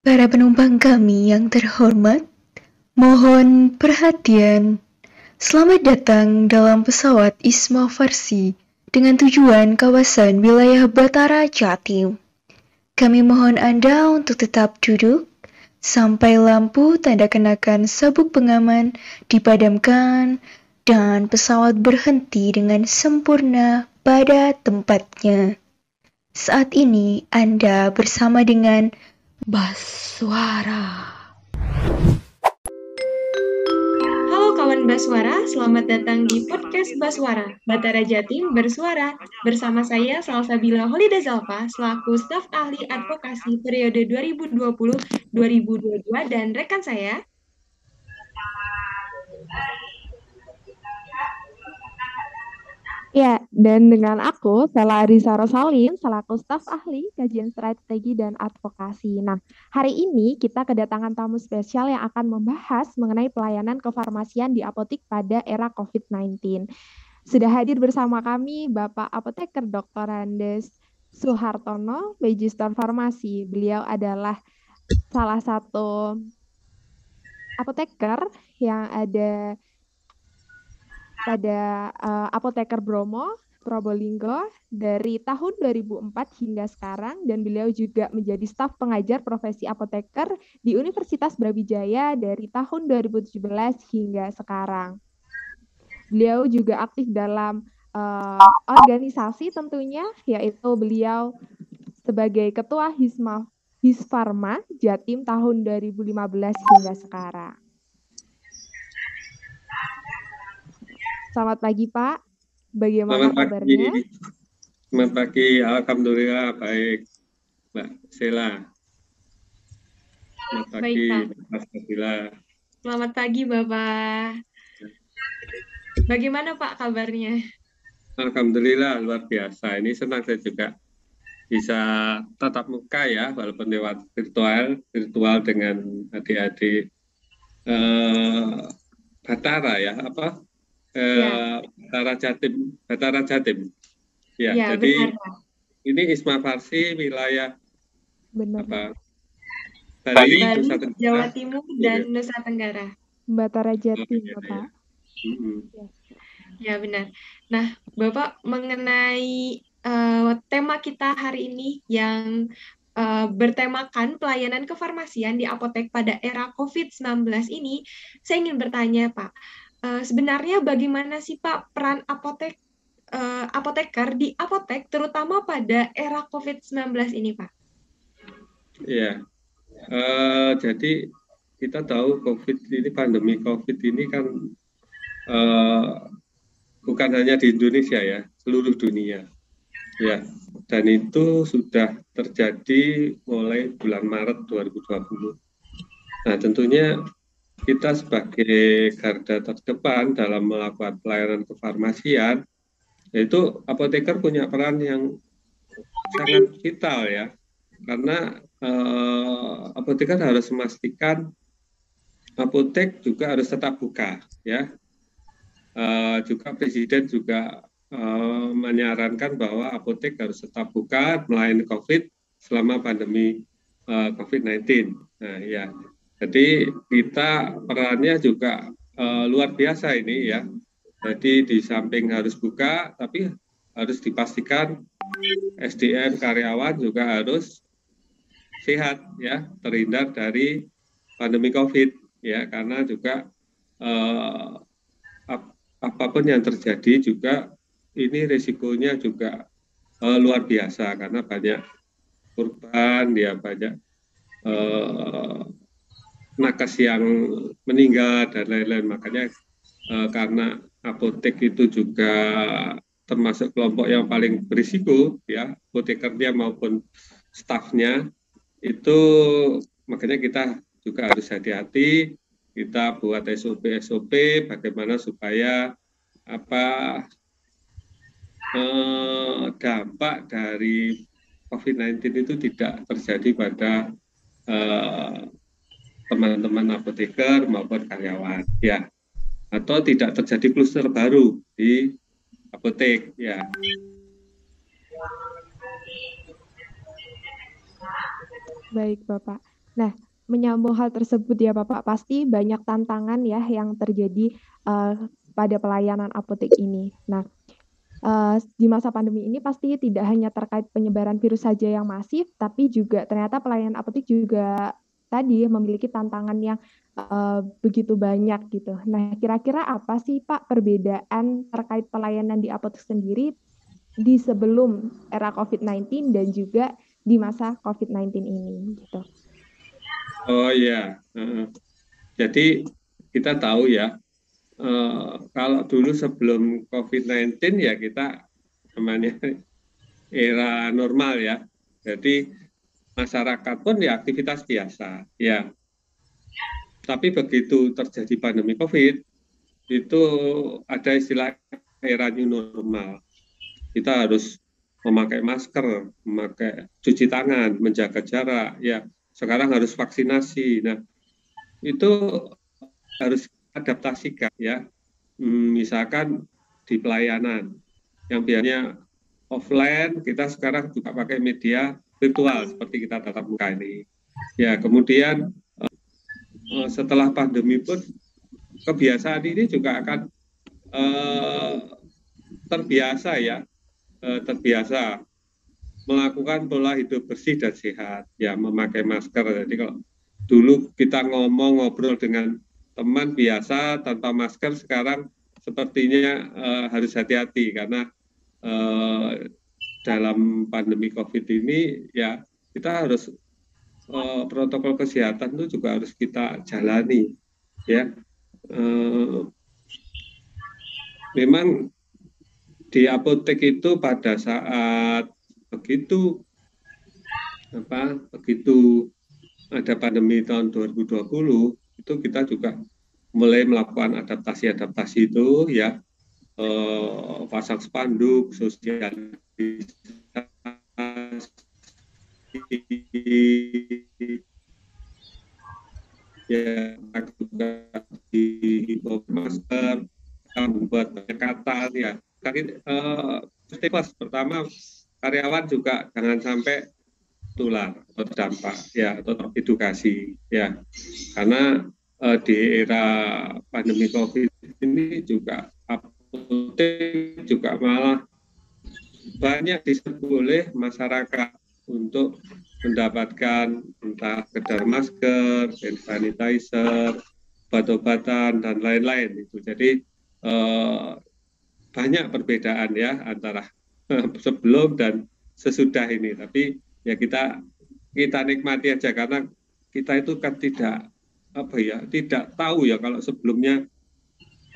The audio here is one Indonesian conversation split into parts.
Para penumpang kami yang terhormat, mohon perhatian. Selamat datang dalam pesawat Isma Farsi dengan tujuan kawasan wilayah Batara, Jatim. Kami mohon Anda untuk tetap duduk sampai lampu tanda kenakan sabuk pengaman dipadamkan dan pesawat berhenti dengan sempurna pada tempatnya. Saat ini Anda bersama dengan Baswara. Halo kawan Baswara, selamat datang di podcast Baswara, Batara Jatim bersuara. Bersama saya Salsabila Holida Zalfa, selaku staf ahli advokasi periode 2020-2022 dan rekan saya. Ya, dan dengan aku, Sela Arisa Rosalin, selaku staf ahli kajian strategi dan advokasi. Nah, hari ini kita kedatangan tamu spesial yang akan membahas mengenai pelayanan kefarmasian di apotik pada era COVID-19. Sudah hadir bersama kami Bapak Apoteker Dr. Andes Suhartono, Magister Farmasi. Beliau adalah salah satu apoteker yang ada pada Apoteker Bromo, Probolinggo dari tahun 2004 hingga sekarang, dan beliau juga menjadi staf pengajar profesi apoteker di Universitas Brawijaya dari tahun 2017 hingga sekarang. Beliau juga aktif dalam organisasi tentunya, yaitu beliau sebagai Ketua Hisfarma Jatim tahun 2015 hingga sekarang. Selamat pagi Pak, bagaimana kabarnya? Selamat pagi, alhamdulillah baik, Mbak Sela. Selamat pagi, Mbak Sabila. Selamat pagi Bapak. Bagaimana Pak kabarnya? Alhamdulillah luar biasa. Ini senang saya juga bisa tatap muka ya, walaupun lewat virtual dengan adik-adik Batara ya, Batara Jatim. Ya, jadi benar. Ini Isma Farsi wilayah benar. Bali, Jawa Timur, dan Nusa Tenggara. Batara Jatim, Bapak. Ya, benar. Nah, Bapak, mengenai tema kita hari ini yang bertemakan pelayanan kefarmasian di apotek pada era COVID-19 ini, saya ingin bertanya, Pak, sebenarnya bagaimana sih, Pak, peran apoteker di apotek, terutama pada era COVID-19 ini, Pak? Iya, jadi kita tahu pandemi COVID ini kan bukan hanya di Indonesia ya, seluruh dunia. Ya, dan itu sudah terjadi mulai bulan Maret 2020. Nah, tentunya kita sebagai garda terdepan dalam melakukan pelayanan kefarmasian, yaitu apoteker punya peran yang sangat vital ya, karena apoteker harus memastikan apotek juga harus tetap buka ya. Juga Presiden juga menyarankan bahwa apotek harus tetap buka melayani COVID selama pandemi COVID-19. Nah, ya, jadi kita perannya juga luar biasa ini ya. Jadi di samping harus buka, tapi harus dipastikan SDM karyawan juga harus sehat ya, terhindar dari pandemi COVID ya, karena juga apapun yang terjadi juga ini risikonya juga luar biasa karena banyak korban, ya banyak nakes yang meninggal dan lain-lain. Makanya karena apotek itu juga termasuk kelompok yang paling berisiko ya, apotekernya maupun stafnya itu, makanya kita juga harus hati-hati. Kita buat SOP bagaimana supaya dampak dari COVID-19 itu tidak terjadi pada teman-teman apoteker maupun karyawan ya, atau tidak terjadi kluster baru di apotek ya. Baik Bapak. Nah, menyambung hal tersebut ya Bapak, pasti banyak tantangan ya yang terjadi pada pelayanan apotek ini. Nah, di masa pandemi ini pasti tidak hanya terkait penyebaran virus saja yang masif, tapi juga ternyata pelayanan apotek juga tadi memiliki tantangan yang begitu banyak gitu. Nah, kira-kira apa sih Pak perbedaan terkait pelayanan di apotek sendiri di sebelum era COVID-19 dan juga di masa COVID-19 ini gitu. Oh ya, jadi kita tahu ya, kalau dulu sebelum COVID-19 ya kita namanya era normal ya. Jadi masyarakat pun ya aktivitas biasa ya. Tapi begitu terjadi pandemi COVID, itu ada istilah era new normal. Kita harus memakai masker, memakai cuci tangan, menjaga jarak ya. Sekarang harus vaksinasi. Nah, itu harus adaptasikan ya. Misalkan di pelayanan yang biasanya offline, kita sekarang juga pakai media virtual seperti kita tatap muka ini. Ya, kemudian setelah pandemi pun kebiasaan ini juga akan terbiasa ya, terbiasa melakukan pola hidup bersih dan sehat, ya memakai masker. Jadi kalau dulu kita ngobrol dengan teman biasa tanpa masker, sekarang sepertinya harus hati-hati karena dalam pandemi COVID ini ya kita harus protokol kesehatan itu juga harus kita jalani ya. Memang di apotek itu pada saat begitu ada pandemi tahun 2020 itu kita juga mulai melakukan adaptasi itu ya, pasang spanduk, sosialisasi, ya juga di masker, membuat pendekatan ya. Pertama karyawan juga jangan sampai tular atau terdampak ya atau teredukasi ya, karena di era pandemi COVID ini juga apotek juga malah banyak disebut oleh masyarakat untuk mendapatkan entah sekedar masker, hand sanitizer, obat-obatan dan lain-lain itu. Jadi banyak perbedaan ya antara sebelum dan sesudah ini. Tapi ya kita nikmati aja karena kita itu kan tidak tahu ya kalau sebelumnya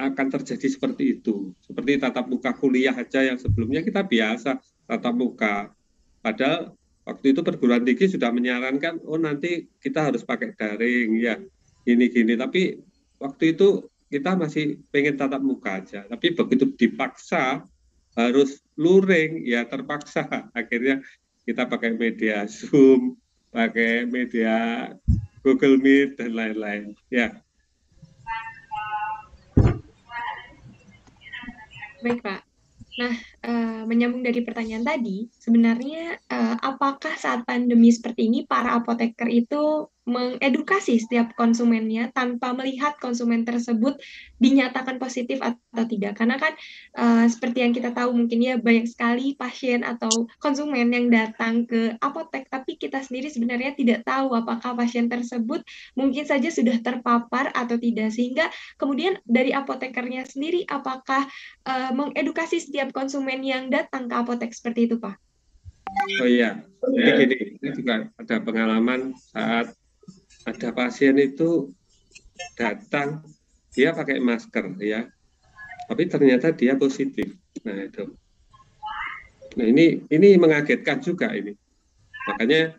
akan terjadi seperti itu. Seperti tatap muka kuliah aja yang sebelumnya kita biasa tatap muka. Padahal waktu itu perguruan tinggi sudah menyarankan, oh nanti kita harus pakai daring ya, gini-gini. Tapi waktu itu kita masih pengen tatap muka aja. Tapi begitu dipaksa harus luring, ya terpaksa. Akhirnya kita pakai media Zoom, pakai media Google Meet dan lain-lain. Ya. Baik, Pak. Nah, menyambung dari pertanyaan tadi, sebenarnya apakah saat pandemi seperti ini para apoteker itu mengedukasi setiap konsumennya tanpa melihat konsumen tersebut dinyatakan positif atau tidak? Karena kan seperti yang kita tahu mungkin ya banyak sekali pasien atau konsumen yang datang ke apotek, tapi kita sendiri sebenarnya tidak tahu apakah pasien tersebut mungkin saja sudah terpapar atau tidak. Sehingga kemudian dari apotekernya sendiri apakah mengedukasi setiap konsumen yang datang ke apotek seperti itu, Pak? Oh iya, jadi gini, ini juga ada pengalaman saat ada pasien itu datang, dia pakai masker ya, tapi ternyata dia positif. Nah itu, nah ini mengagetkan juga ini. Makanya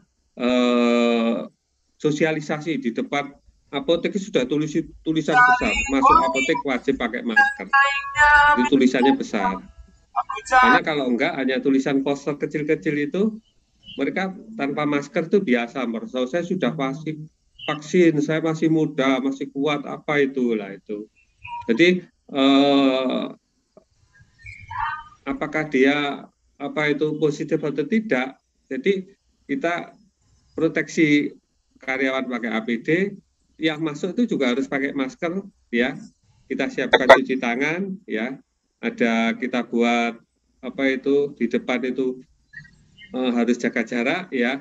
sosialisasi di depan apotek sudah tulisan besar, masuk apotek wajib pakai masker. Itu tulisannya besar. Karena kalau enggak hanya tulisan poster kecil-kecil itu, mereka tanpa masker itu biasa. Merasa saya sudah vaksin, saya masih muda, masih kuat, apa itulah itu. Jadi apakah dia positif atau tidak? Jadi kita proteksi karyawan pakai APD, yang masuk itu juga harus pakai masker, ya. Kita siapkan cuci tangan, ya. Ada kita buat apa itu di depan itu harus jaga jarak, ya,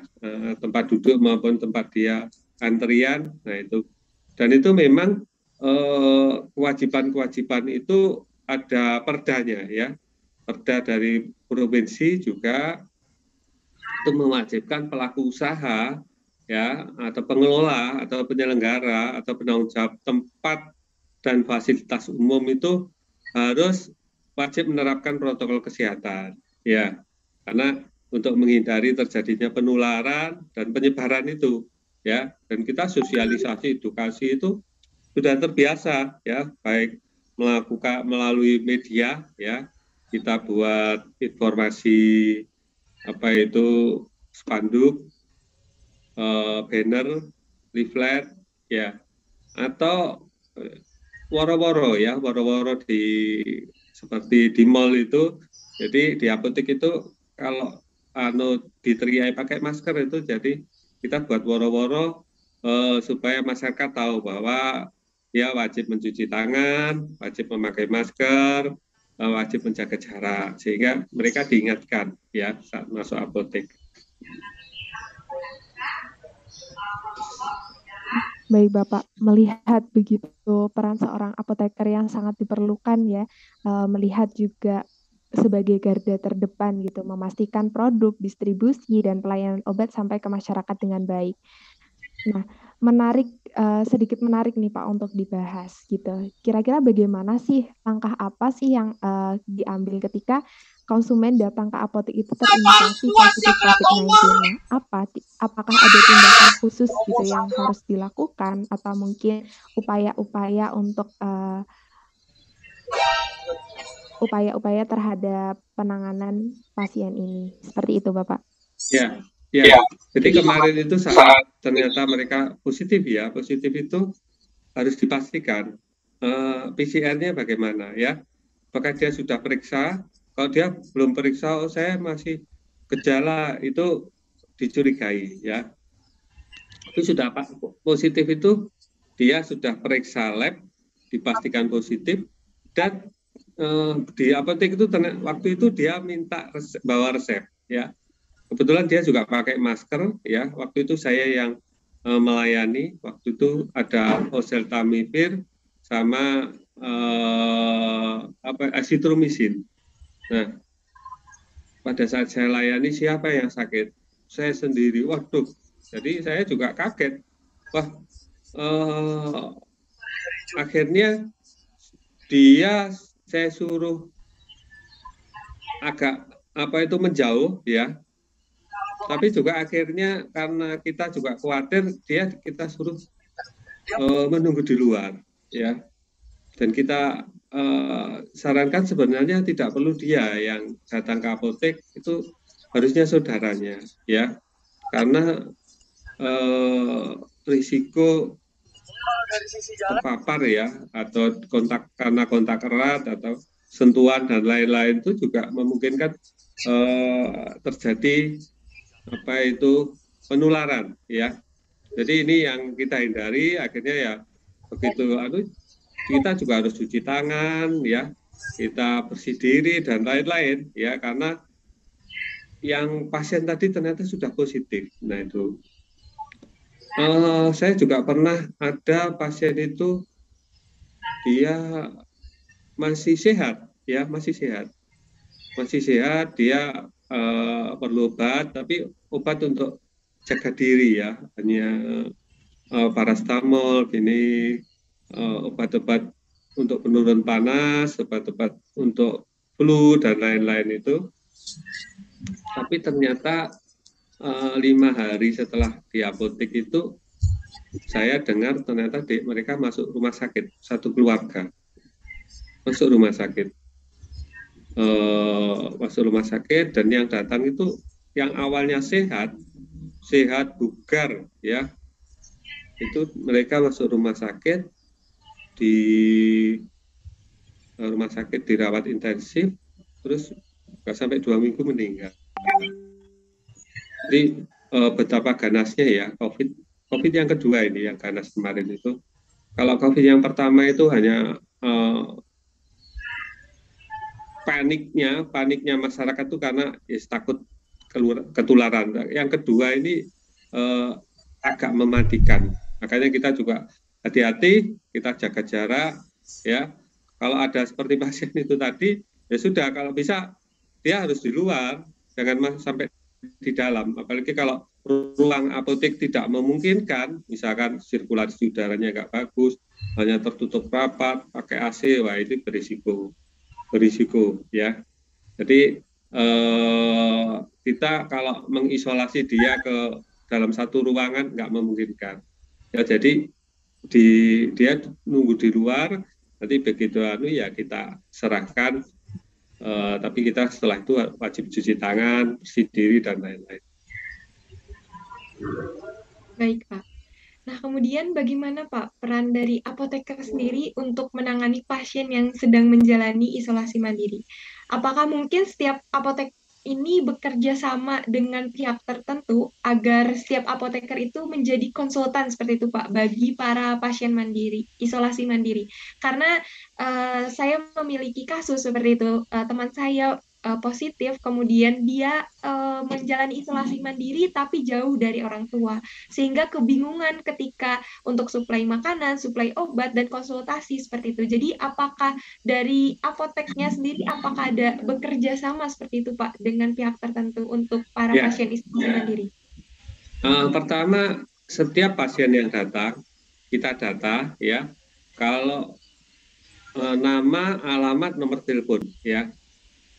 tempat duduk maupun tempat dia antrian. Nah itu, dan itu memang kewajiban-kewajiban itu ada perdanya, ya. Perda dari provinsi juga itu mewajibkan pelaku usaha, ya, atau pengelola atau penyelenggara atau penanggung jawab tempat dan fasilitas umum itu harus wajib menerapkan protokol kesehatan, ya, karena untuk menghindari terjadinya penularan dan penyebaran itu, ya. Dan kita sosialisasi edukasi itu sudah terbiasa, ya, baik melakukan melalui media, ya, kita buat informasi apa itu spanduk, banner, leaflet, ya, atau woro-woro, ya, woro-woro seperti di mall itu. Jadi di apotek itu kalau diteriaki pakai masker itu, jadi kita buat woro-woro supaya masyarakat tahu bahwa dia wajib mencuci tangan, wajib memakai masker, wajib menjaga jarak, sehingga mereka diingatkan, ya, saat masuk apotek. Baik Bapak, melihat begitu peran seorang apoteker yang sangat diperlukan, ya, melihat juga sebagai garda terdepan gitu, memastikan produk, distribusi, dan pelayanan obat sampai ke masyarakat dengan baik. Nah, sedikit menarik nih Pak untuk dibahas gitu. Kira-kira bagaimana sih, langkah apa sih yang diambil ketika konsumen datang ke apotek itu terindikasi positif COVID-19? Nah, apakah ada tindakan khusus gitu yang harus dilakukan, atau mungkin upaya-upaya untuk upaya-upaya terhadap penanganan pasien ini? Seperti itu Bapak. Ya. Ya, jadi kemarin itu saat ternyata mereka positif, ya, positif itu harus dipastikan PCR-nya bagaimana, ya. Apakah dia sudah periksa? Kalau dia belum periksa, oh saya masih gejala, itu dicurigai, ya. Itu sudah positif itu dia sudah periksa lab, dipastikan positif, dan di apotek itu waktu itu dia minta bawa resep, ya. Kebetulan dia juga pakai masker, ya. Waktu itu saya yang melayani. Waktu itu ada oseltamivir sama azitromisin. Nah, pada saat saya layani, siapa yang sakit? Saya sendiri. Waduh. Jadi saya juga kaget. Wah, akhirnya saya suruh agak menjauh, ya. Tapi juga akhirnya karena kita juga khawatir, kita suruh menunggu di luar, ya. Dan kita sarankan sebenarnya tidak perlu dia yang datang ke apotek, itu harusnya saudaranya, ya. Karena risiko terpapar, ya, atau karena kontak erat atau sentuhan dan lain-lain itu juga memungkinkan terjadi penularan, ya. Jadi ini yang kita hindari. Akhirnya ya begitu kita juga harus cuci tangan, ya, kita bersih diri dan lain-lain, ya, karena yang pasien tadi ternyata sudah positif. Nah itu saya juga pernah ada pasien itu dia masih sehat, ya, masih sehat, dia perlu obat, tapi obat untuk jaga diri, ya, hanya paracetamol, ini obat-obat untuk penurun panas, obat-obat untuk flu dan lain-lain itu. Tapi ternyata 5 hari setelah di apotek itu saya dengar ternyata mereka masuk rumah sakit, satu keluarga masuk rumah sakit. Masuk rumah sakit, dan yang datang itu yang awalnya sehat bugar, ya, itu mereka masuk rumah sakit, di rumah sakit dirawat intensif, terus nggak sampai 2 minggu meninggal. Jadi betapa ganasnya, ya, COVID COVID yang kedua ini yang ganas kemarin itu. Kalau COVID yang pertama itu hanya paniknya masyarakat itu karena takut ketularan. Yang kedua ini agak mematikan. Makanya kita juga hati-hati, kita jaga jarak, ya. Kalau ada seperti pasien itu tadi, ya sudah. Kalau bisa dia harus di luar, jangan sampai di dalam. Apalagi kalau ruang apotek tidak memungkinkan, misalkan sirkulasi udaranya nggak bagus, hanya tertutup rapat, pakai AC, wah itu berisiko, ya. Jadi kita kalau mengisolasi dia ke dalam satu ruangan nggak memungkinkan. Ya, jadi dia nunggu di luar, nanti begitu ya kita serahkan, tapi kita setelah itu wajib cuci tangan, bersih diri dan lain-lain. Baik, Pak. Nah, kemudian bagaimana Pak peran dari apoteker sendiri untuk menangani pasien yang sedang menjalani isolasi mandiri? Apakah mungkin setiap apotek ini bekerja sama dengan pihak tertentu agar setiap apoteker itu menjadi konsultan seperti itu Pak bagi para pasien mandiri, isolasi mandiri? Karena saya memiliki kasus seperti itu, teman saya positif, kemudian dia menjalani isolasi mandiri tapi jauh dari orang tua, sehingga kebingungan ketika untuk suplai makanan, suplai obat, dan konsultasi seperti itu. Jadi apakah dari apoteknya sendiri, apakah ada bekerja sama seperti itu Pak dengan pihak tertentu untuk para pasien isolasi mandiri? Pertama, setiap pasien yang datang, kita data ya, kalau nama, alamat, nomor telepon ya,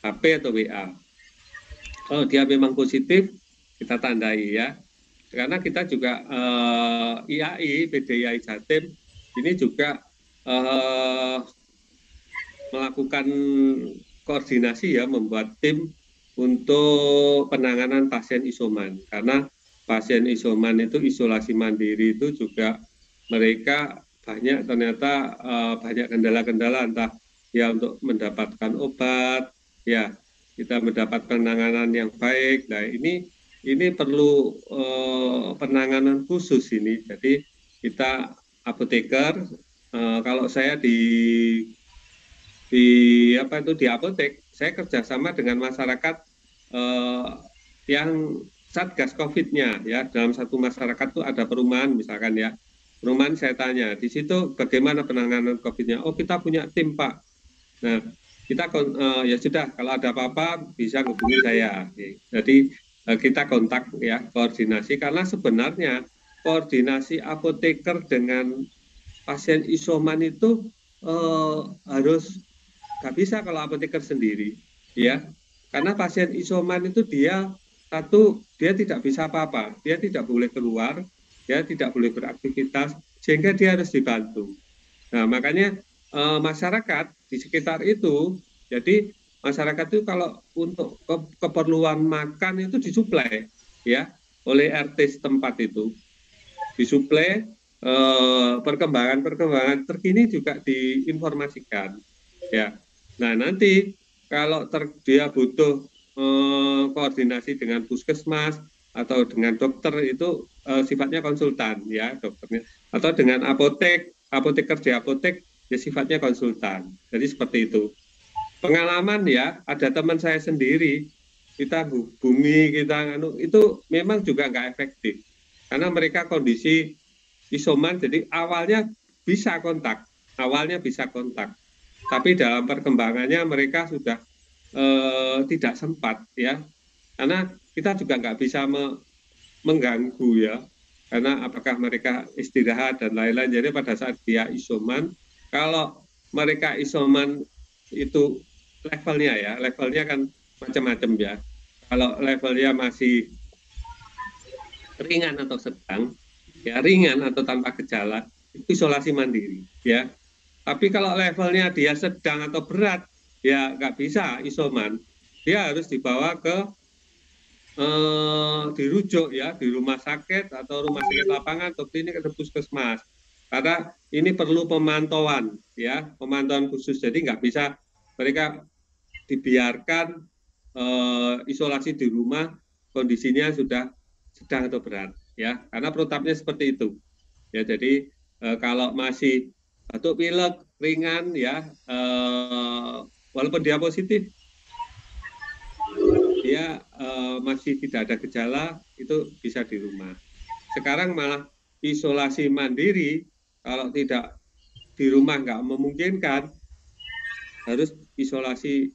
HP atau WA. Kalau dia memang positif, kita tandai ya. Karena kita juga IAI, PDIAI Jatim, ini juga melakukan koordinasi ya, membuat tim untuk penanganan pasien isoman. Karena pasien isoman itu isolasi mandiri itu juga mereka ternyata banyak kendala-kendala, entah ya untuk mendapatkan obat, ya kita mendapat penanganan yang baik. Nah ini perlu penanganan khusus ini. Jadi kita apoteker, kalau saya di apotek, saya kerjasama dengan masyarakat yang satgas COVID-nya ya. Dalam satu masyarakat itu ada perumahan misalkan ya. Perumahan saya tanya, di situ bagaimana penanganan COVID-nya? Oh, kita punya tim Pak. Nah, kita ya sudah, kalau ada apa-apa bisa hubungi saya. Jadi kita kontak ya, koordinasi, karena sebenarnya koordinasi apoteker dengan pasien isoman itu harus nggak bisa kalau apoteker sendiri ya, karena pasien isoman itu dia tidak bisa apa-apa, dia tidak boleh keluar, dia tidak boleh beraktivitas, sehingga dia harus dibantu. Nah, makanya masyarakat di sekitar itu, jadi masyarakat itu kalau untuk keperluan makan itu disuplai ya oleh RT setempat, itu disuplai, perkembangan terkini juga diinformasikan ya. Nah, nanti kalau dia butuh koordinasi dengan puskesmas atau dengan dokter, itu sifatnya konsultan ya dokternya, atau dengan apoteker di apotek ya sifatnya konsultan. Jadi seperti itu. Pengalaman ya, ada teman saya sendiri, kita hubungi, itu memang juga nggak efektif karena mereka kondisi isoman. Jadi awalnya bisa kontak, tapi dalam perkembangannya mereka sudah tidak sempat ya, karena kita juga nggak bisa mengganggu ya, karena apakah mereka istirahat dan lain-lain. Jadi pada saat dia isoman, kalau mereka isoman itu levelnya kan macam-macam ya. Kalau levelnya masih ringan atau sedang, ya ringan atau tanpa gejala, itu isolasi mandiri ya. Tapi kalau levelnya dia sedang atau berat, ya nggak bisa isoman, dia harus dibawa ke dirujuk ya di rumah sakit atau rumah sakit lapangan atau klinik atau puskesmas, karena ini perlu pemantauan ya, pemantauan khusus. Jadi nggak bisa mereka dibiarkan isolasi di rumah kondisinya sudah sedang atau berat. ya, karena protapnya seperti itu. Ya, jadi kalau masih batuk pilek ringan ya, walaupun dia positif, dia masih tidak ada gejala, itu bisa di rumah. Sekarang malah isolasi mandiri, kalau tidak di rumah nggak memungkinkan, harus isolasi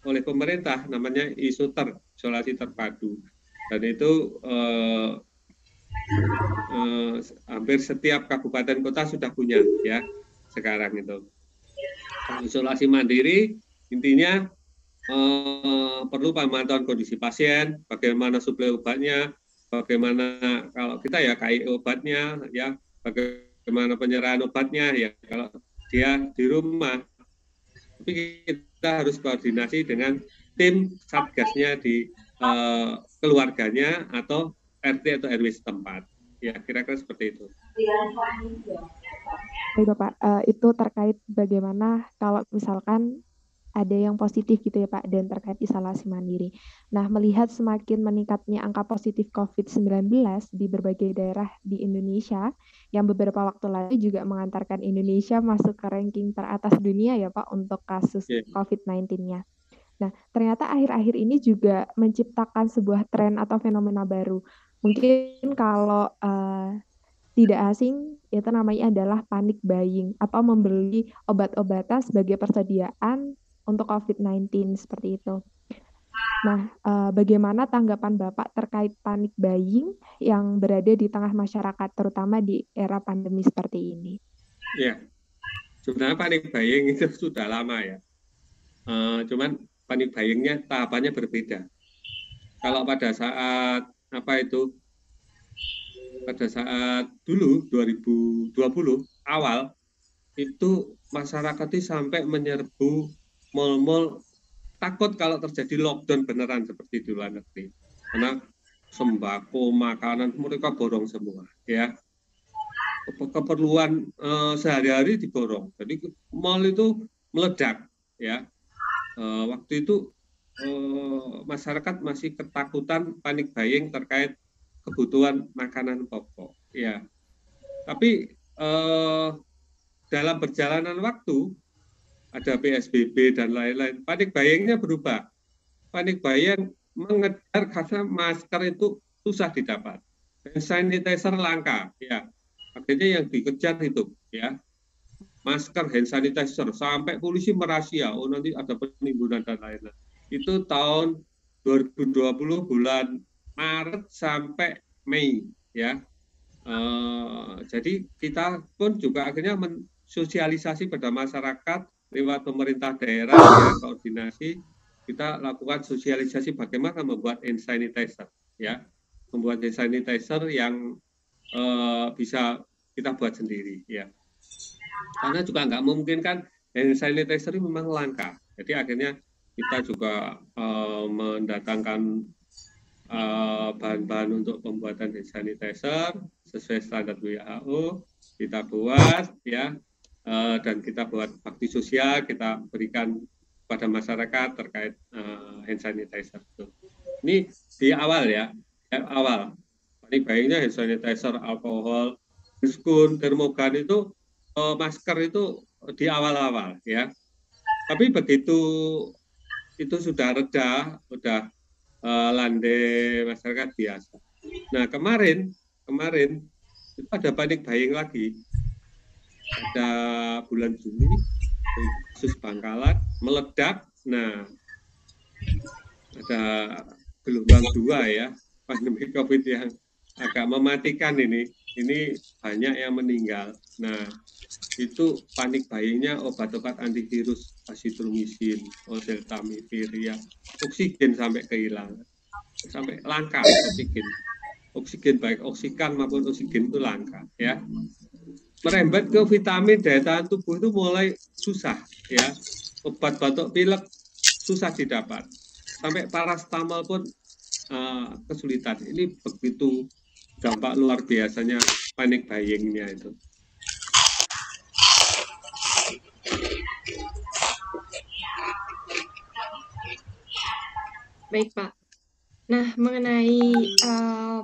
oleh pemerintah, namanya isoter, isolasi terpadu. Dan itu hampir setiap kabupaten kota sudah punya ya sekarang itu. Isolasi mandiri intinya perlu pemantauan kondisi pasien, bagaimana suplai obatnya, bagaimana kalau kita ya KI obatnya, ya bagaimana penyerahan obatnya ya kalau dia di rumah. Tapi kita harus koordinasi dengan tim satgasnya di keluarganya atau RT atau RW setempat. Ya kira-kira seperti itu. Baik Bapak, itu terkait bagaimana kalau misalkan ada yang positif gitu ya Pak, dan terkait isolasi mandiri. Nah, melihat semakin meningkatnya angka positif COVID-19 di berbagai daerah di Indonesia, yang beberapa waktu lalu juga mengantarkan Indonesia masuk ke ranking teratas dunia ya Pak untuk kasus COVID-19-nya. Nah, ternyata akhir-akhir ini juga menciptakan sebuah tren atau fenomena baru. Mungkin kalau tidak asing, itu namanya adalah panic buying atau membeli obat-obatan sebagai persediaan untuk COVID-19 seperti itu. Nah, bagaimana tanggapan Bapak terkait panic buying yang berada di tengah masyarakat, terutama di era pandemi seperti ini? Ya, sebenarnya panic buying itu sudah lama ya. Cuman panic buying-nya tahapannya berbeda. Kalau pada saat pada saat dulu 2020 awal itu masyarakat itu sampai menyerbu mal-mal, takut kalau terjadi lockdown beneran seperti di luar negeri, karena sembako, makanan mereka borong semua ya, keperluan sehari-hari diborong, jadi mal itu meledak ya. Waktu itu masyarakat masih ketakutan panic buying terkait kebutuhan makanan pokok ya. Tapi dalam perjalanan waktu ada PSBB dan lain-lain, panic buying-nya berubah. Panic buying mengejar karena masker itu susah didapat, dan sanitizer langka ya. Akhirnya yang dikejar itu ya masker, hand sanitizer, sampai polisi merahasia, oh nanti ada penimbunan dan lain-lain. Itu tahun 2020 bulan Maret sampai Mei ya. Jadi kita pun juga akhirnya mensosialisasi pada masyarakat lewat pemerintah daerah ya, koordinasi kita lakukan sosialisasi bagaimana membuat hand sanitizer ya, membuat hand sanitizer yang bisa kita buat sendiri ya, karena juga nggak memungkinkan hand sanitizer ini memang langka. Jadi akhirnya kita juga mendatangkan bahan-bahan untuk pembuatan hand sanitizer sesuai standar WHO, kita buat ya, dan kita buat bakti sosial, kita berikan pada masyarakat terkait hand sanitizer itu. Ini di awal ya, awal. Panic buying-nya hand sanitizer, alkohol, diskun, termogan itu, masker itu di awal-awal ya. Tapi begitu itu sudah reda, sudah landai, masyarakat biasa. Nah kemarin itu ada panic buying lagi. Pada bulan Juni kasus Bangkalan meledak. Nah ada gelombang 2 ya, pandemi COVID yang agak mematikan ini banyak yang meninggal. Nah itu panic buying-nya obat-obat antivirus, azitromisin, oseltamivir ya, oksigen sampai kehilangan, sampai langka oksigen baik oksigen maupun oksigen itu langka ya. Merembet ke vitamin, daya tahan tubuh itu mulai susah ya, obat batuk pilek susah didapat, sampai paracetamol pun kesulitan. Ini begitu dampak luar biasanya panic buying-nya itu. Baik Pak. Nah, mengenai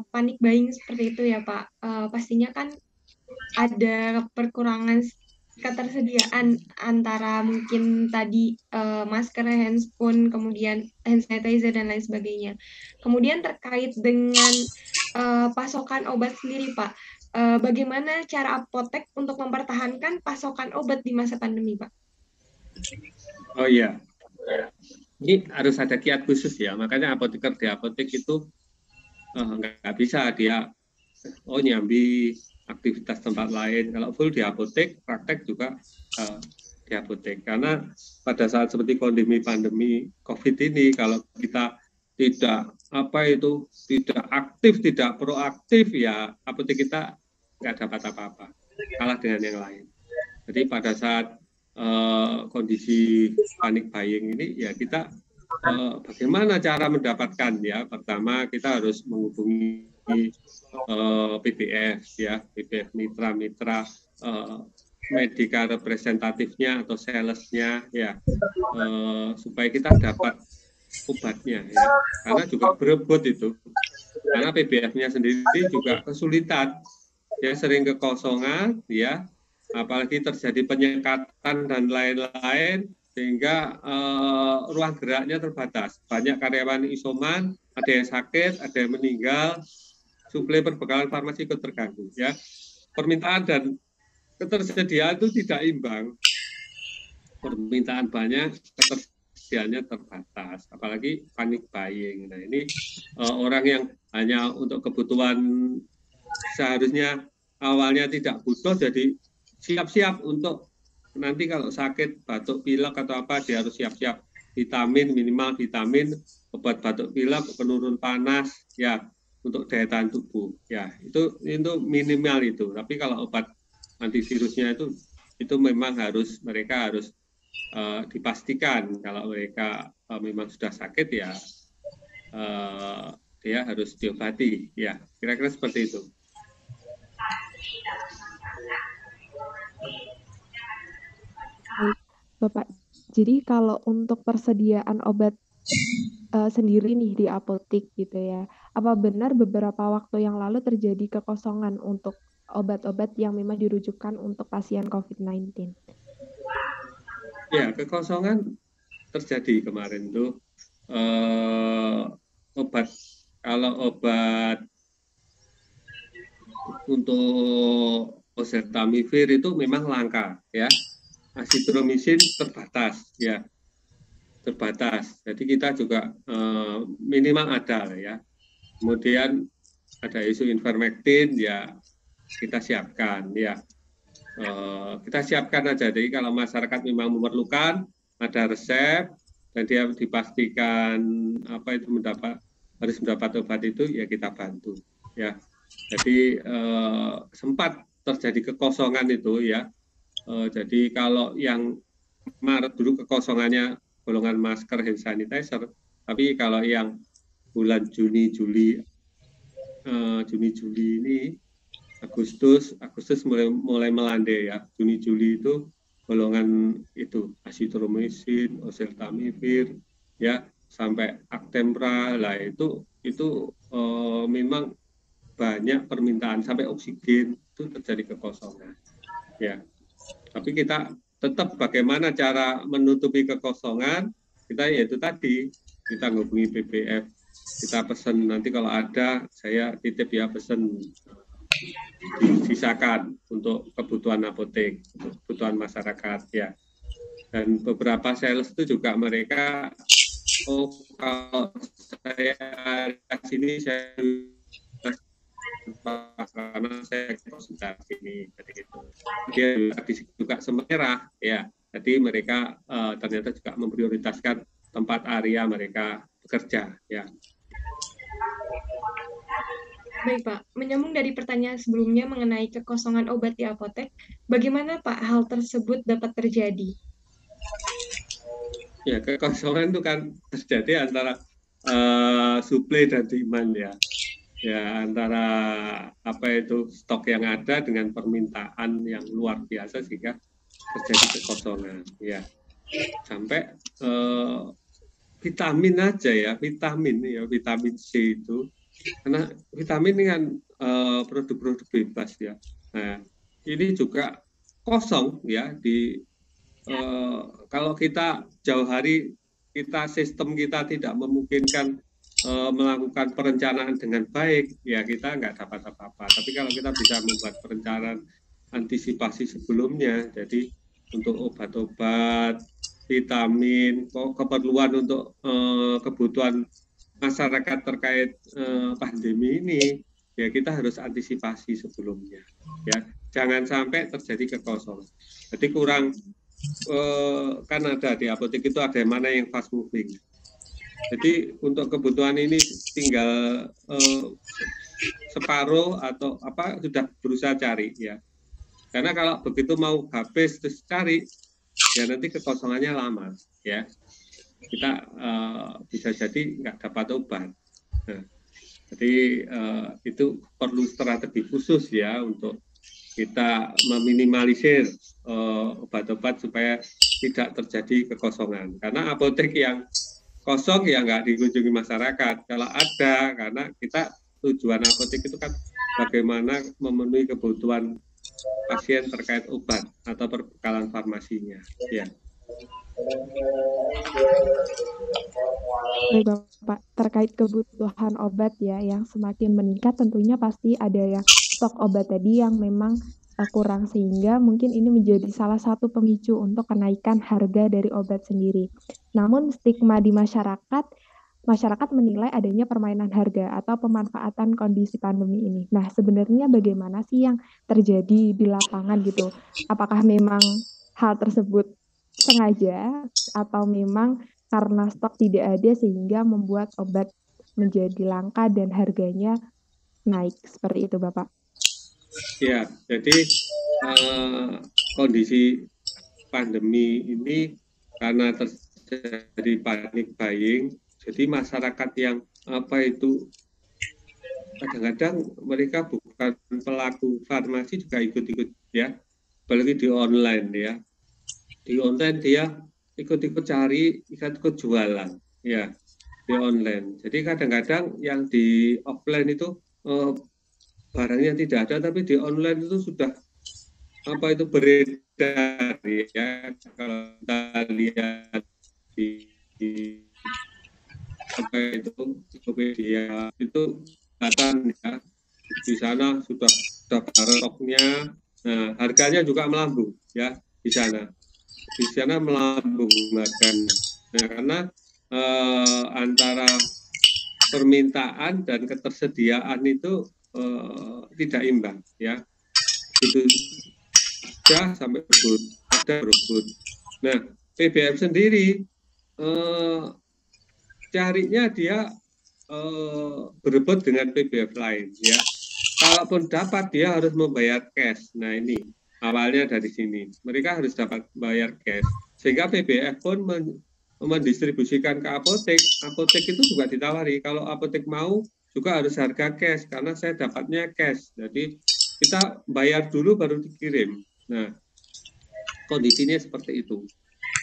panic buying seperti itu ya Pak, pastinya kan ada perkurangan ketersediaan antara mungkin tadi masker, handsphone, kemudian hand sanitizer dan lain sebagainya. Kemudian terkait dengan pasokan obat sendiri Pak, bagaimana cara apotek untuk mempertahankan pasokan obat di masa pandemi Pak? Oh iya, ini harus ada kiat khusus ya, makanya apoteker di apotek itu nggak bisa dia nyambi aktivitas tempat lain. Kalau full di apotek, praktek juga di apotek. Karena pada saat seperti pandemi COVID ini, kalau kita tidak tidak aktif, tidak proaktif, ya apotek kita nggak dapat apa-apa, kalah dengan yang lain. Jadi pada saat kondisi panic buying ini, ya kita bagaimana cara mendapatkan ya? Pertama kita harus menghubungi PBF ya, PBF mitra-mitra medika representatifnya atau salesnya ya, supaya kita dapat obatnya ya. Karena juga berebut itu, karena PBF-nya sendiri juga kesulitan, ya sering kekosongan ya, apalagi terjadi penyekatan dan lain-lain, sehingga ruang geraknya terbatas. Banyak karyawan isoman, ada yang sakit, ada yang meninggal, suplai perbekalan farmasi ikut terganggu. Ya, permintaan dan ketersediaan itu tidak imbang. Permintaan banyak, ketersediaannya terbatas. Apalagi panic buying. Nah ini orang yang hanya untuk kebutuhan seharusnya awalnya tidak butuh, jadi siap-siap untuk nanti kalau sakit batuk pilek atau apa, dia harus siap-siap vitamin, minimal vitamin, obat batuk pilek, penurun panas ya, untuk daya tahan tubuh ya, itu minimal itu. Tapi kalau obat antivirusnya itu memang mereka harus dipastikan kalau mereka memang sudah sakit ya, dia harus diobati ya, kira-kira seperti itu. Bapak, jadi kalau untuk persediaan obat sendiri nih di apotek gitu ya, apa benar beberapa waktu yang lalu terjadi kekosongan untuk obat-obat yang memang dirujukan untuk pasien COVID-19? Ya, kekosongan terjadi kemarin tuh. Kalau obat untuk oseltamivir itu memang langka ya. Azitromisin terbatas ya, terbatas. Jadi kita juga minimal ada ya. Kemudian ada isu ivermectin ya, kita siapkan ya. Kita siapkan aja. Jadi kalau masyarakat memang memerlukan, ada resep dan dia dipastikan harus mendapat obat itu, ya kita bantu ya. Jadi sempat terjadi kekosongan itu ya. Jadi kalau yang Maret dulu kekosongannya golongan masker, hand sanitizer, tapi kalau yang bulan Juni Juli ini Agustus mulai melandai ya. Juni Juli itu golongan itu azitromisin, oseltamivir ya, sampai Actemra lah, itu memang banyak permintaan, sampai oksigen itu terjadi kekosongan ya. Tapi kita tetap bagaimana cara menutupi kekosongan, kita yaitu tadi, kita menghubungi PBF, kita pesan, nanti kalau ada saya titip ya, pesan disisakan untuk kebutuhan apotek, untuk kebutuhan masyarakat ya. Dan beberapa sales itu juga mereka, kalau saya sini saya karena saya konsultasi ini, jadi gitu. Dia juga semerah ya. Jadi mereka ternyata juga memprioritaskan tempat area mereka bekerja ya. Baik Pak, menyambung dari pertanyaan sebelumnya mengenai kekosongan obat di apotek, bagaimana Pak hal tersebut dapat terjadi? Ya, kekosongan itu kan terjadi antara suplai dan demand ya. Ya, antara stok yang ada dengan permintaan yang luar biasa, sehingga terjadi kekosongan ya. Sampai vitamin aja ya, vitamin C itu, karena vitamin ini kan produk-produk bebas ya. Nah, ini juga kosong ya kalau kita jauh hari sistem kita tidak memungkinkan melakukan perencanaan dengan baik, ya kita nggak dapat apa-apa. Tapi kalau kita bisa membuat perencanaan antisipasi sebelumnya, jadi untuk obat-obat, vitamin, keperluan untuk kebutuhan masyarakat terkait pandemi ini, ya kita harus antisipasi sebelumnya. Ya, jangan sampai terjadi kekosongan. Jadi kurang kan ada di apotek itu ada yang mana yang fast moving. Jadi untuk kebutuhan ini tinggal separuh atau apa sudah berusaha cari ya. Karena kalau begitu mau habis terus cari, ya nanti kekosongannya lama ya. Kita bisa jadi nggak dapat obat. Nah, jadi itu perlu strategi khusus ya untuk kita meminimalisir obat-obat supaya tidak terjadi kekosongan. Karena apotek yang kosong ya nggak dikunjungi masyarakat. Kalau ada, karena kita tujuan apotek itu kan bagaimana memenuhi kebutuhan pasien terkait obat atau perbekalan farmasinya. Ya. Baik Bapak, terkait kebutuhan obat ya yang semakin meningkat, tentunya pasti ada yang stok obat tadi yang memang kurang, sehingga mungkin ini menjadi salah satu pemicu untuk kenaikan harga dari obat sendiri. Namun stigma di masyarakat menilai adanya permainan harga atau pemanfaatan kondisi pandemi ini. Nah, sebenarnya bagaimana sih yang terjadi di lapangan gitu? Apakah memang hal tersebut sengaja atau memang karena stok tidak ada sehingga membuat obat menjadi langka dan harganya naik, seperti itu Bapak? Ya, jadi kondisi pandemi ini karena terjadi panic buying, jadi masyarakat yang kadang-kadang mereka bukan pelaku farmasi juga ikut-ikut ya, apalagi di online ya. Di online dia ikut-ikut cari, ikut jualan ya di online. Jadi kadang-kadang yang di offline itu barangnya tidak ada, tapi di online itu sudah beredar ya. Kalau kita lihat di Tokopedia itu kelihatan ya, di sana sudah stoknya. Nah, harganya juga melambung ya di sana. Di sana melambung harganya. Nah, karena antara permintaan dan ketersediaan itu tidak imbang ya. Itu sudah sampai berebut. Nah, PBF sendiri carinya dia berebut dengan PBF lain ya. Kalaupun dapat dia harus membayar cash. Nah, ini awalnya dari sini. Mereka harus dapat bayar cash. Sehingga PBF pun mendistribusikan ke apotek. Apotek itu juga ditawari. Kalau apotek mau juga harus harga cash karena saya dapatnya cash. Jadi kita bayar dulu baru dikirim. Nah, kondisinya seperti itu.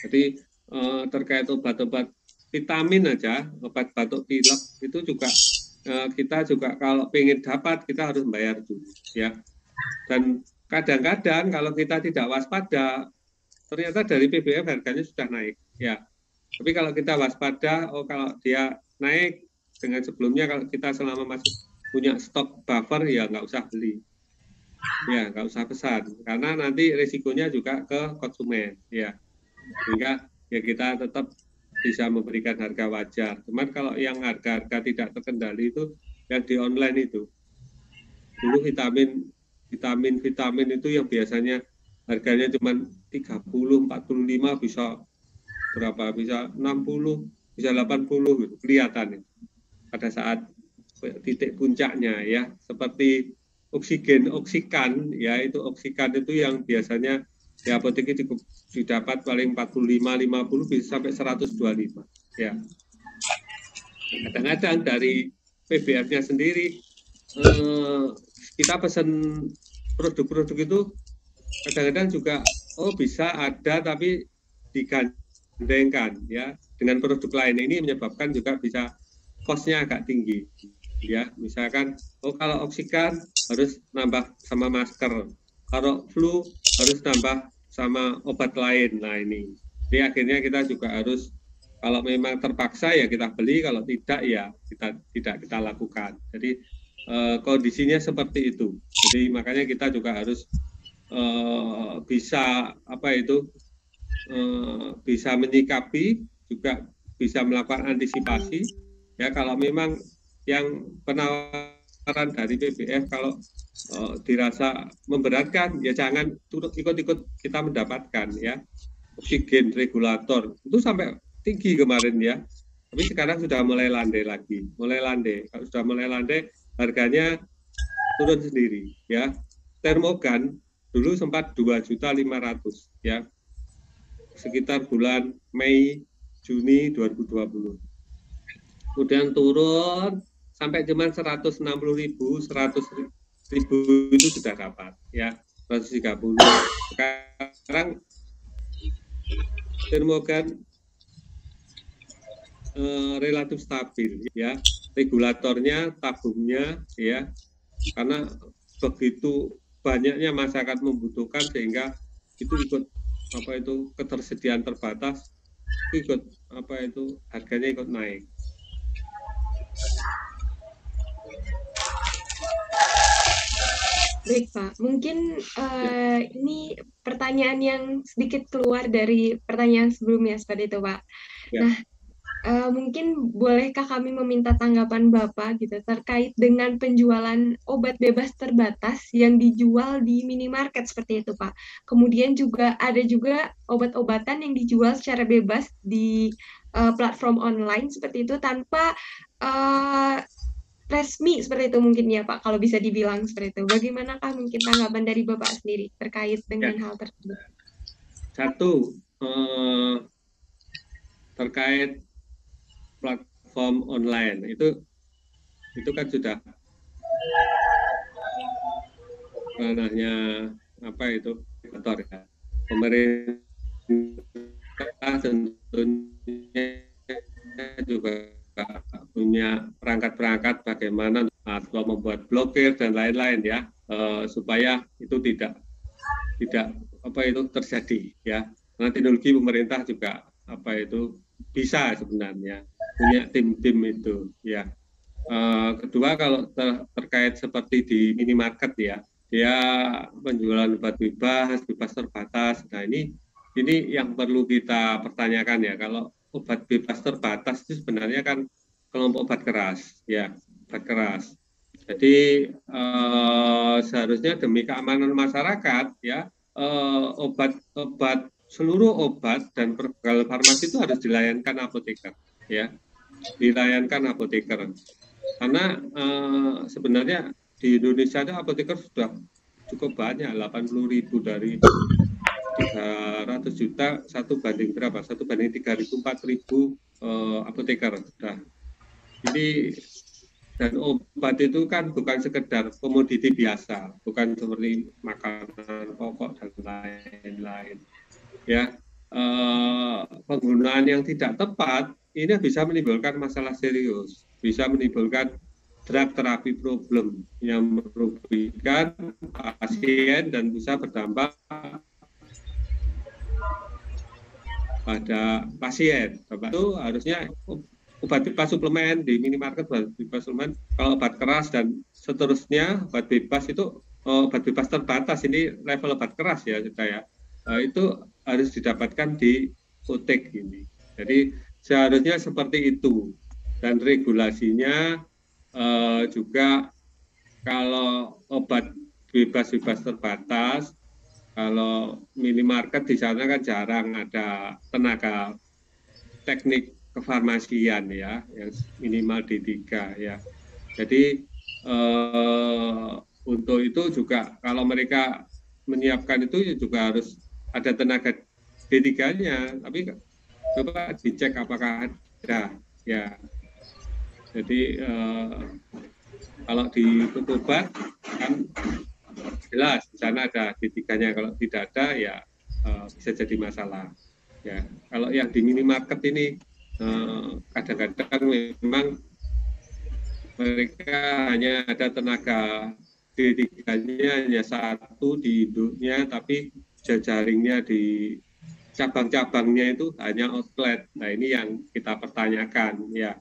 Jadi terkait obat-obat vitamin aja, obat batuk pilek itu juga kita juga kalau pengen dapat kita harus bayar dulu ya. Dan kadang-kadang kalau kita tidak waspada, ternyata dari PBF harganya sudah naik ya. Tapi kalau kita waspada, kalau dia naik dengan sebelumnya, kalau kita selama masih punya stok buffer ya nggak usah beli, ya nggak usah pesan, karena nanti risikonya juga ke konsumen ya. Sehingga ya kita tetap bisa memberikan harga wajar. Cuman kalau yang harga-harga tidak terkendali itu yang di online itu. Dulu vitamin itu yang biasanya harganya cuma 30, 45 bisa berapa? Bisa 60, bisa 80 gitu. Kelihatan pada saat titik puncaknya ya. Seperti oksikan ya, itu oksikan itu yang biasanya di apotek itu didapat paling 45-50 bisa sampai 125 ya. Kadang-kadang dari PBF-nya sendiri kita pesan produk-produk itu kadang-kadang juga bisa ada tapi digandengkan ya. dengan produk lain ini menyebabkan juga bisa cost-nya agak tinggi. Ya, misalkan kalau oksigen harus nambah sama masker, kalau flu harus nambah sama obat lain. Nah ini, jadi akhirnya kita juga harus, kalau memang terpaksa ya kita beli, kalau tidak ya tidak kita lakukan. Jadi kondisinya seperti itu. Jadi makanya kita juga harus bisa bisa menyikapi, juga bisa melakukan antisipasi. Ya kalau memang yang penawaran dari BBF kalau dirasa memberatkan, ya jangan ikut-ikut kita mendapatkan ya. Oksigen regulator itu sampai tinggi kemarin ya, tapi sekarang sudah mulai landai lagi, kalau sudah mulai landai harganya turun sendiri ya. Termogan dulu sempat 2.500.000 ya, sekitar bulan Mei Juni 2020, kemudian turun sampai cuma 160.000, 100.000 itu sudah dapat ya, 130. Sekarang termogan relatif stabil ya, regulatornya, tabungnya ya, karena begitu banyaknya masyarakat membutuhkan sehingga itu ikut ketersediaan terbatas, ikut harganya ikut naik. Baik Pak, mungkin ini pertanyaan yang sedikit keluar dari pertanyaan sebelumnya seperti itu Pak. Ya. Nah, mungkin bolehkah kami meminta tanggapan Bapak gitu terkait dengan penjualan obat bebas terbatas yang dijual di minimarket seperti itu Pak. Kemudian juga ada juga obat-obatan yang dijual secara bebas di platform online seperti itu tanpa resmi seperti itu mungkin ya Pak, kalau bisa dibilang seperti itu. Bagaimanakah mungkin tanggapan dari Bapak sendiri terkait dengan hal tersebut? Satu, terkait platform online itu kan sudah ranahnya kotor ya. Pemerintah tentunya juga punya perangkat-perangkat bagaimana atau membuat blokir dan lain-lain ya, supaya itu tidak terjadi ya. Karena teknologi pemerintah juga bisa sebenarnya punya tim-tim itu ya. Kedua, kalau terkait seperti di minimarket ya, dia penjualan obat bebas terbatas. Nah ini yang perlu kita pertanyakan ya. Kalau obat bebas terbatas itu sebenarnya kan kelompok obat keras ya, obat keras. Jadi seharusnya demi keamanan masyarakat ya, seluruh obat dan produk farmasi itu harus dilayankan apoteker ya, karena sebenarnya di Indonesia itu apoteker sudah cukup banyak, 80.000 dari 300 juta, 1 banding 3.000, 4.000 apoteker sudah. Jadi dan obat itu kan bukan sekedar komoditi biasa, bukan seperti makanan pokok dan lain-lain. Ya, penggunaan yang tidak tepat ini bisa menimbulkan masalah serius, bisa menimbulkan drug therapy problem yang merugikan pasien dan bisa berdampak pada pasien. Bapak itu harusnya obat bebas suplemen di minimarket, obat bebas suplemen, kalau obat keras dan seterusnya obat bebas itu obat bebas terbatas, ini level obat keras ya saya. Itu harus didapatkan di apotek ini. Jadi seharusnya seperti itu, dan regulasinya juga kalau obat bebas terbatas, kalau minimarket di sana kan jarang ada tenaga teknik kefarmasian ya, yang minimal D3 ya. Jadi untuk itu juga kalau mereka menyiapkan itu juga harus ada tenaga D3-nya, tapi coba dicek apakah ada ya. Jadi kalau di obat kan jelas di sana ada D3-nya, kalau tidak ada ya bisa jadi masalah ya. Kalau yang di minimarket ini kadang-kadang memang mereka hanya ada tenaga D3-nya hanya satu di induknya, tapi jaringnya di cabang-cabangnya itu hanya outlet. Nah, ini yang kita pertanyakan, ya.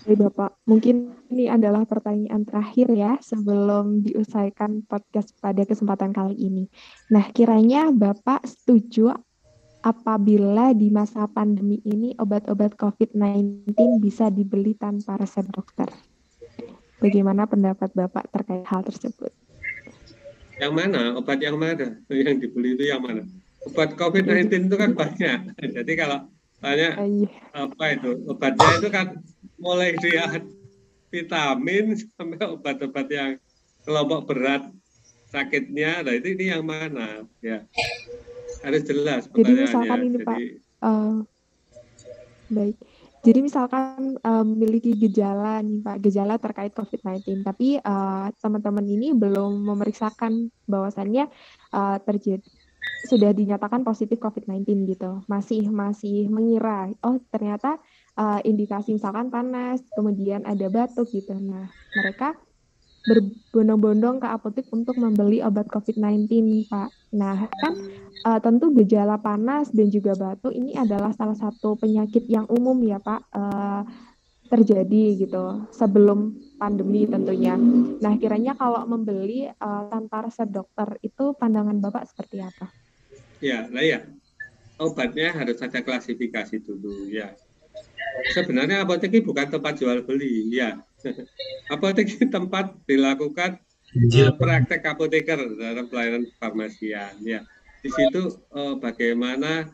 Oke, Bapak, mungkin ini adalah pertanyaan terakhir ya sebelum diusaikan podcast pada kesempatan kali ini. Nah, kiranya Bapak setuju apabila di masa pandemi ini obat-obat COVID-19 bisa dibeli tanpa resep dokter. Bagaimana pendapat Bapak terkait hal tersebut? Yang mana? Obat yang mana? Yang dibeli itu yang mana? Obat COVID-19 itu kan banyak. Jadi kalau tanya apa itu, obatnya itu kan mulai dari vitamin sampai obat-obat yang kelompok berat sakitnya. Nah, ini yang mana? Ya. Harus jelas pertanyaannya. Jadi misalkan ini Pak, baik. Jadi misalkan memiliki gejala nih Pak, gejala terkait COVID-19, tapi teman-teman ini belum memeriksakan bahwasannya terjadi sudah dinyatakan positif COVID-19 gitu, masih mengira, oh ternyata indikasi misalkan panas, kemudian ada batuk gitu. Nah, mereka berbondong-bondong ke apotek untuk membeli obat COVID-19, Pak. Nah, kan tentu gejala panas dan juga batuk ini adalah salah satu penyakit yang umum ya, Pak, terjadi gitu sebelum pandemi tentunya. Nah, kiranya kalau membeli tanpa resep dokter itu pandangan Bapak seperti apa? Ya, lah ya. Obatnya harus ada klasifikasi dulu ya. Sebenarnya apotek ini bukan tempat jual beli ya. Apotek ini tempat dilakukan praktek apoteker dalam pelayanan farmasian ya. Di situ bagaimana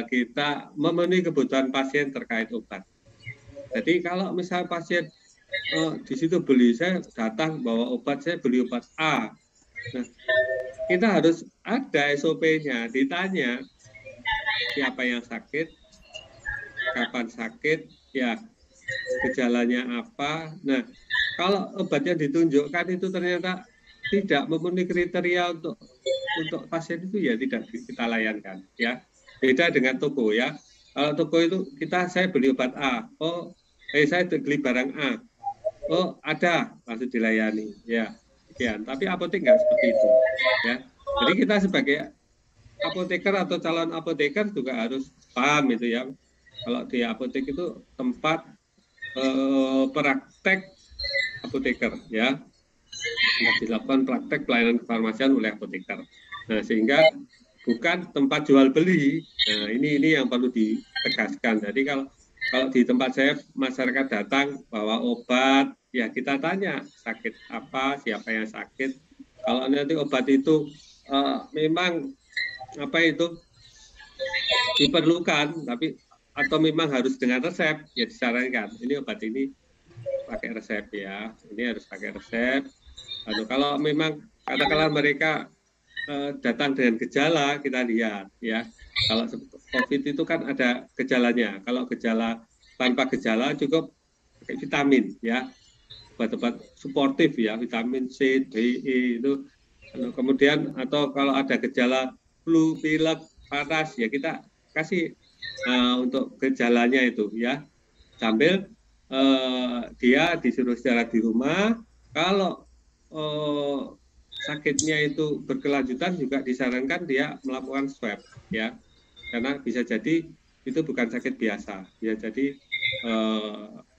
kita memenuhi kebutuhan pasien terkait obat. Jadi kalau misal pasien di situ beli, saya datang bawa obat, saya beli obat A. Nah, kita harus ada SOP-nya, ditanya siapa yang sakit, kapan sakit, ya gejalanya apa. Nah, kalau obat yang ditunjukkan itu ternyata tidak memenuhi kriteria untuk pasien itu ya tidak kita layankan ya. Beda dengan toko ya. Kalau toko itu saya beli obat A, saya beli barang A, ada langsung dilayani ya. Tapi apotek nggak seperti itu ya. Jadi kita sebagai apoteker atau calon apoteker juga harus paham itu ya. Kalau di apotek itu tempat praktek apoteker ya, dilakukan praktek pelayanan kefarmasian oleh apoteker. Nah, sehingga bukan tempat jual beli. Nah, ini yang perlu ditegaskan. Jadi kalau di tempat saya masyarakat datang bawa obat, ya kita tanya sakit apa, siapa yang sakit. Kalau nanti obat itu memang diperlukan, tapi atau memang harus dengan resep, ya disarankan ini obat ini pakai resep ya, ini harus pakai resep. Lalu kalau memang katakanlah mereka datang dengan gejala, kita lihat ya. Kalau COVID itu kan ada gejalanya. Kalau gejala tanpa gejala cukup pakai vitamin ya, obat-obat suportif ya, vitamin C, D, E itu. Kemudian atau kalau ada gejala flu, pilek, panas ya kita kasih untuk gejalanya itu ya, sambil dia disuruh istirahat di rumah. Kalau sakitnya itu berkelanjutan juga disarankan dia melakukan swab ya, karena bisa jadi itu bukan sakit biasa, ya jadi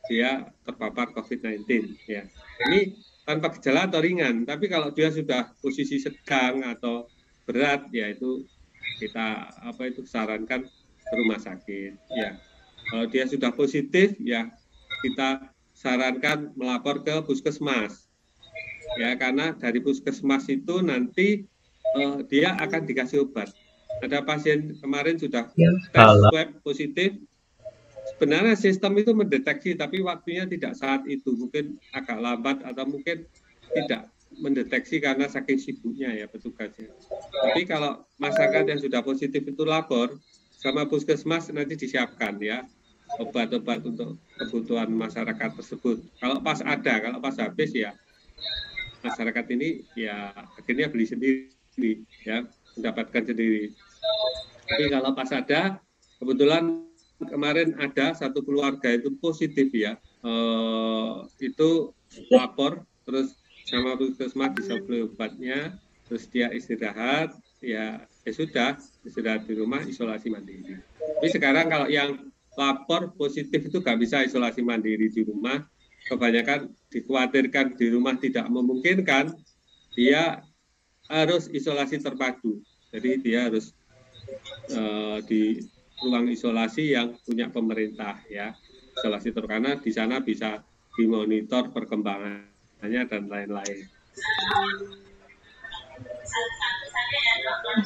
dia terpapar COVID-19 ya. Ini tanpa gejala atau ringan, tapi kalau dia sudah posisi sedang atau berat ya itu kita sarankan ke rumah sakit ya. Kalau dia sudah positif ya kita sarankan melapor ke puskesmas ya, karena dari puskesmas itu nanti dia akan dikasih obat. Ada pasien kemarin sudah tes swab positif, sebenarnya sistem itu mendeteksi tapi waktunya tidak saat itu, mungkin agak lambat atau mungkin tidak mendeteksi karena saking sibuknya ya petugasnya. Tapi kalau masyarakat yang sudah positif itu lapor sama puskesmas, nanti disiapkan ya obat-obat untuk kebutuhan masyarakat tersebut. Kalau pas ada, kalau pas habis ya masyarakat ini ya akhirnya beli sendiri ya. mendapatkan sendiri. Tapi kalau pas ada, kebetulan kemarin ada satu keluarga itu positif ya, itu lapor, terus sama puskesmas disuplai obatnya, terus dia istirahat, ya sudah, istirahat di rumah, isolasi mandiri. Tapi sekarang kalau yang lapor positif itu nggak bisa isolasi mandiri di rumah, kebanyakan dikhawatirkan di rumah tidak memungkinkan, dia harus isolasi terpadu. Jadi dia harus di ruang isolasi yang punya pemerintah ya, isolasi karena di sana bisa dimonitor perkembangannya dan lain-lain.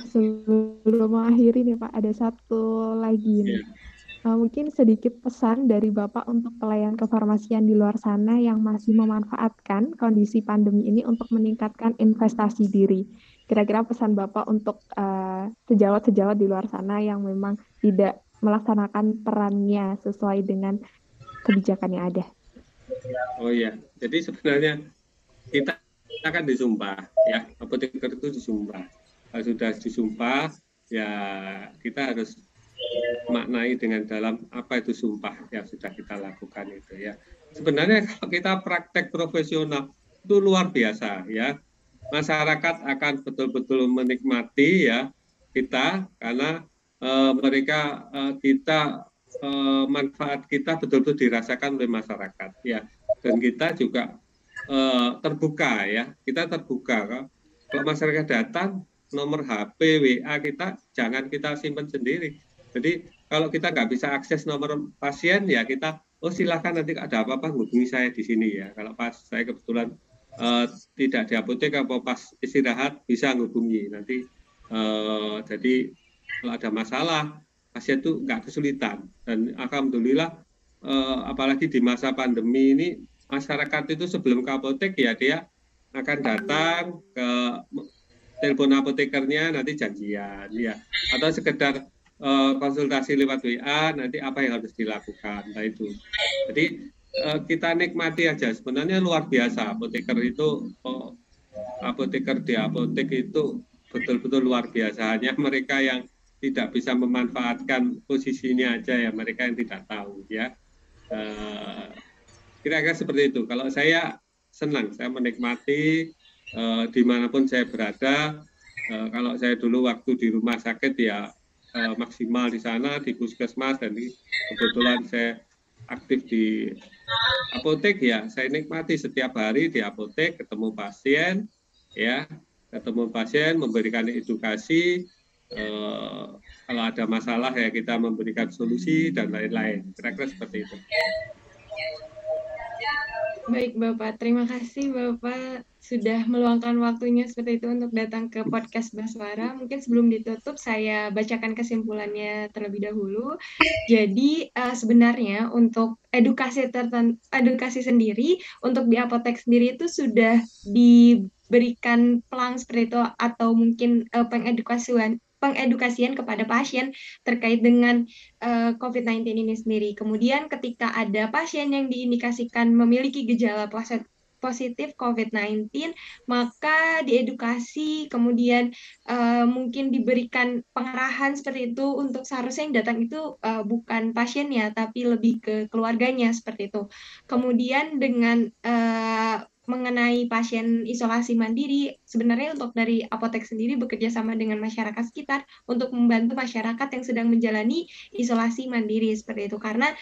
Sebelum mengakhiri nih Pak, ada satu lagi nih. Mungkin sedikit pesan dari Bapak untuk pelayan kefarmasian di luar sana yang masih memanfaatkan kondisi pandemi ini untuk meningkatkan investasi diri. Kira-kira pesan Bapak untuk sejawat-sejawat di luar sana yang memang tidak melaksanakan perannya sesuai dengan kebijakan yang ada. Oh iya, jadi sebenarnya kita akan disumpah ya, apoteker itu disumpah. Kalau sudah disumpah, ya kita harus maknai dengan dalam apa itu sumpah yang sudah kita lakukan itu ya. Sebenarnya kalau kita praktek profesional itu luar biasa ya. Masyarakat akan betul-betul menikmati ya kita karena mereka kita manfaat kita betul-betul dirasakan oleh masyarakat ya. Dan kita juga terbuka ya. Kita terbuka. Kalau masyarakat datang, nomor HP, WA kita jangan kita simpan sendiri. Jadi kalau kita nggak bisa akses nomor pasien ya kita, oh silakan nanti ada apa-apa hubungi saya di sini ya. Kalau pas saya kebetulan tidak di apotek atau pas istirahat bisa menghubungi nanti. Jadi kalau ada masalah pasien itu nggak kesulitan dan alhamdulillah apalagi di masa pandemi ini masyarakat itu sebelum ke apotek ya dia akan datang ke telepon apotekernya nanti janjian ya atau sekedar konsultasi lewat WA nanti apa yang harus dilakukan. Nah itu. Jadi kita nikmati aja sebenarnya luar biasa apoteker itu apoteker di apotek itu betul-betul luar biasa. Hanya mereka yang tidak bisa memanfaatkan posisinya aja ya mereka yang tidak tahu ya. Kira-kira seperti itu. Kalau saya senang, saya menikmati dimanapun saya berada. Kalau saya dulu waktu di rumah sakit ya maksimal di sana di puskesmas dan kebetulan saya aktif di apotek ya saya nikmati setiap hari di apotek ketemu pasien ya memberikan edukasi kalau ada masalah ya kita memberikan solusi dan lain-lain kira-kira seperti itu. Baik Bapak, terima kasih Bapak sudah meluangkan waktunya seperti itu untuk datang ke podcast Baswara. Mungkin sebelum ditutup saya bacakan kesimpulannya terlebih dahulu. Jadi sebenarnya untuk edukasi sendiri untuk di apotek sendiri itu sudah diberikan pelang seperti itu atau mungkin pengedukasian kepada pasien terkait dengan COVID-19 ini sendiri. Kemudian ketika ada pasien yang diindikasikan memiliki gejala positif COVID-19, maka diedukasi, kemudian mungkin diberikan pengarahan seperti itu untuk seharusnya yang datang itu bukan pasiennya, tapi lebih ke keluarganya seperti itu. Kemudian dengan mengenai pasien isolasi mandiri, sebenarnya untuk dari apotek sendiri bekerja sama dengan masyarakat sekitar untuk membantu masyarakat yang sedang menjalani isolasi mandiri seperti itu. Karena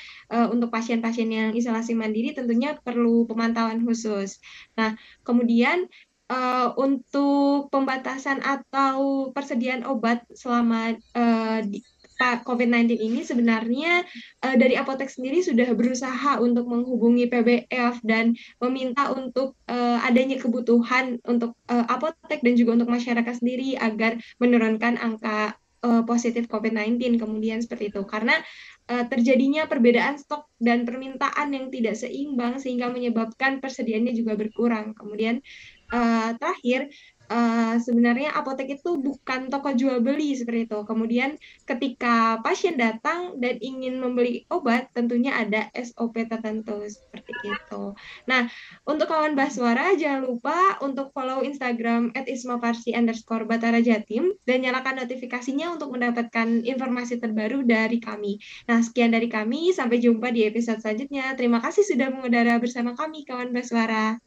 untuk pasien-pasien yang isolasi mandiri tentunya perlu pemantauan khusus. Nah, kemudian untuk pembatasan atau persediaan obat selama COVID-19 ini sebenarnya dari apotek sendiri sudah berusaha untuk menghubungi PBF dan meminta untuk adanya kebutuhan untuk apotek dan juga untuk masyarakat sendiri agar menurunkan angka positif COVID-19 kemudian seperti itu karena terjadinya perbedaan stok dan permintaan yang tidak seimbang sehingga menyebabkan persediaannya juga berkurang. Kemudian terakhir sebenarnya apotek itu bukan toko jual beli seperti itu. Kemudian ketika pasien datang dan ingin membeli obat, tentunya ada SOP tertentu seperti itu. Nah, untuk kawan Baswara, jangan lupa untuk follow Instagram @ismafarsi_batara_jatim dan nyalakan notifikasinya untuk mendapatkan informasi terbaru dari kami. Nah, sekian dari kami. Sampai jumpa di episode selanjutnya. Terima kasih sudah mengudara bersama kami, kawan Baswara.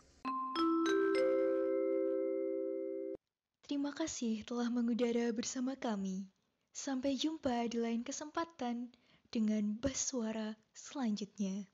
Terima kasih telah mengudara bersama kami. Sampai jumpa di lain kesempatan dengan Baswara selanjutnya.